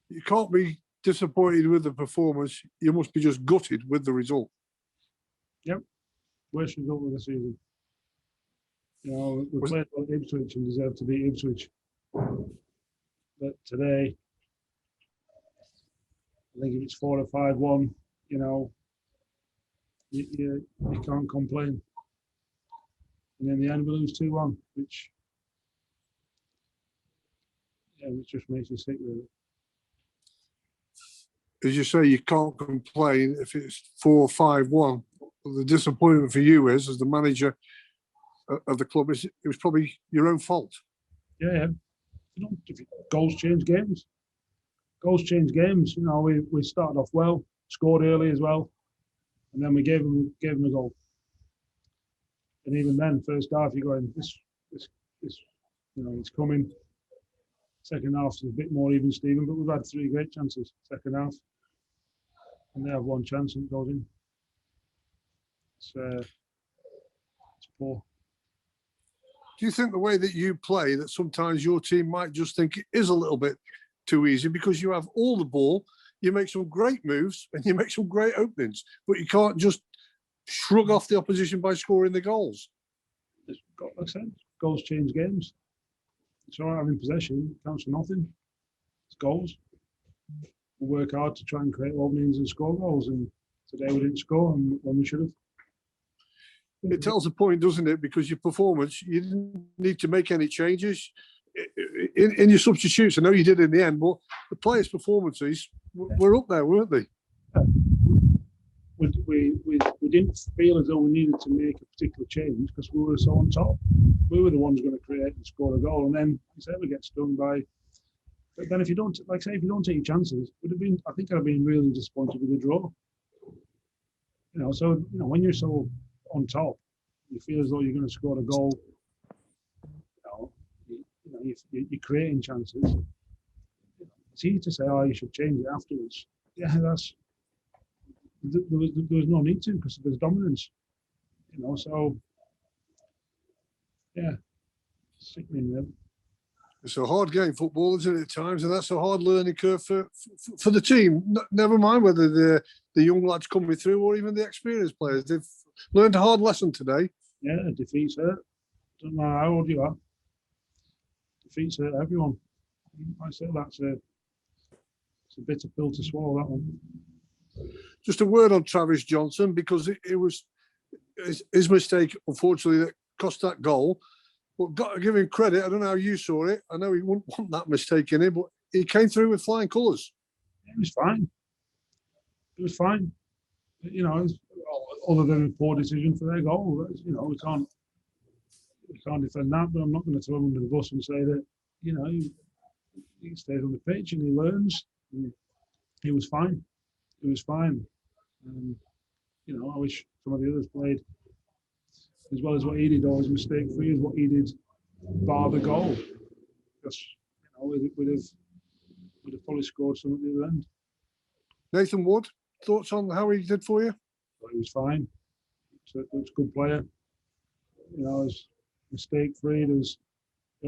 You can't be disappointed with the performance. You must be just gutted with the result. Yep. Worst result of the season. You know, we played well at Ipswich and deserved to beat Ipswich. But today, I think if it's 4 or 5-1, you know, you can't complain. And in the end, we lose 2-1, which just makes you sick, really. As you say, you can't complain if it's 4-5-1. The disappointment for you is, as the manager of the club, is it was probably your own fault. Yeah. You know, goals change games. Goals change games. You know, we started off well, scored early as well, and then we gave them a goal. And even then, first half, you're going, this, you know, it's coming. Second half is a bit more even, Stephen, but we've had 3 great chances second half, and they have 1 chance and it goes in. It's poor. Do you think the way that you play, that sometimes your team might just think it is a little bit too easy because you have all the ball, you make some great moves and you make some great openings, but you can't just shrug off the opposition by scoring the goals? Like I said, goals change games. It's all right having possession, it counts for nothing. It's goals. We work hard to try and create openings and score goals, and today we didn't score when we should have. It tells a point, doesn't it? Because your performance, you didn't need to make any changes in your substitutes. I know you did in the end, but the players' performances were up there, weren't they? We didn't feel as though we needed to make a particular change because we were so on top. We were the ones going to create and score a goal, and then we get stung by. But then if you don't, like say, if you don't take your chances, I think I'd have been really disappointed with the draw. You know, so you know when you're so on top, you feel as though you're going to score a goal. You're creating chances. It's easy to say, "Oh, you should change it afterwards." Yeah, there was no need to because there's dominance. You know, so yeah, sickening really. It's a hard game, football, isn't it, at times, and that's a hard learning curve for the team. Never mind whether the young lads coming through or even the experienced players. They've learned a hard lesson today. Yeah, defeats hurt. Doesn't matter how old you are. Defeats hurt everyone. I say it's a bitter pill to swallow, that one. Just a word on Travis Johnson, because it was his mistake, unfortunately, that cost that goal. But got to give him credit. I don't know how you saw it. I know he wouldn't want that mistake in him, but he came through with flying colours. It was fine. It was fine. You know, other than a poor decision for their goal. You know, we can't defend that, but I'm not going to throw him under the bus and say that, you know, he stays on the pitch and he learns. And he was fine. It was fine. You know, I wish some of the others played as well as what he did, always mistake-free as what he did, bar the goal. Because, you know, we'd have probably scored some at the other end. Nathan Wood, thoughts on how he did for you? But he was fine. He was a good player. You know, he's mistake-free. The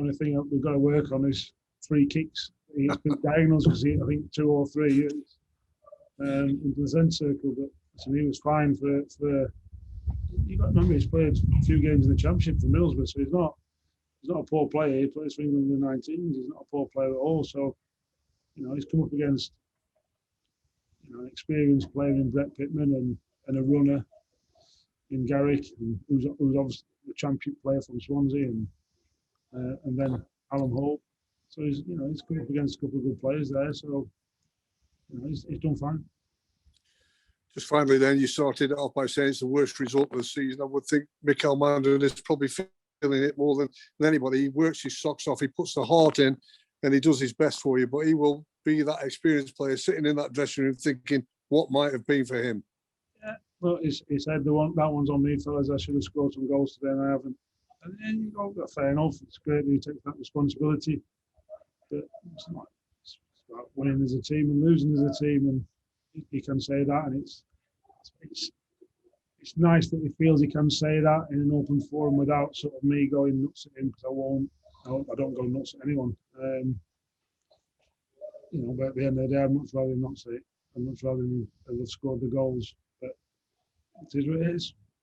only thing that we've got to work on is 3 kicks. He's been diagnosed because I think 2 or 3 into the centre circle, but so he was fine for. You got to remember he's played a few games in the Championship for Middlesbrough, so he's not a poor player. He plays for England in the 19s. He's not a poor player at all. So, you know, he's come up against, you know, an experienced player in Brett Pittman and a runner in Garrick, who's obviously a Championship player from Swansea, and then Alan Hope. So he's come up against a couple of good players there. So, you know, he's done fine. Just finally, then, you started it off by saying it's the worst result of the season. I would think Mikel Mandon is probably feeling it more than anybody. He works his socks off, he puts the heart in, and he does his best for you. But he will be that experienced player sitting in that dressing room thinking what might have been for him. Yeah, well, he said that one's on me, fellas. I should have scored some goals today, and I haven't. And you know, fair enough. It's great that he takes that responsibility, but it's about winning as a team and losing as a team, and he can say that, and it's nice that he feels he can say that in an open forum without sort of me going nuts at him, because I don't go nuts at anyone. you know, but at the end of the day, I'd much rather not see it. I'd much rather have scored the goals. But it is what it is.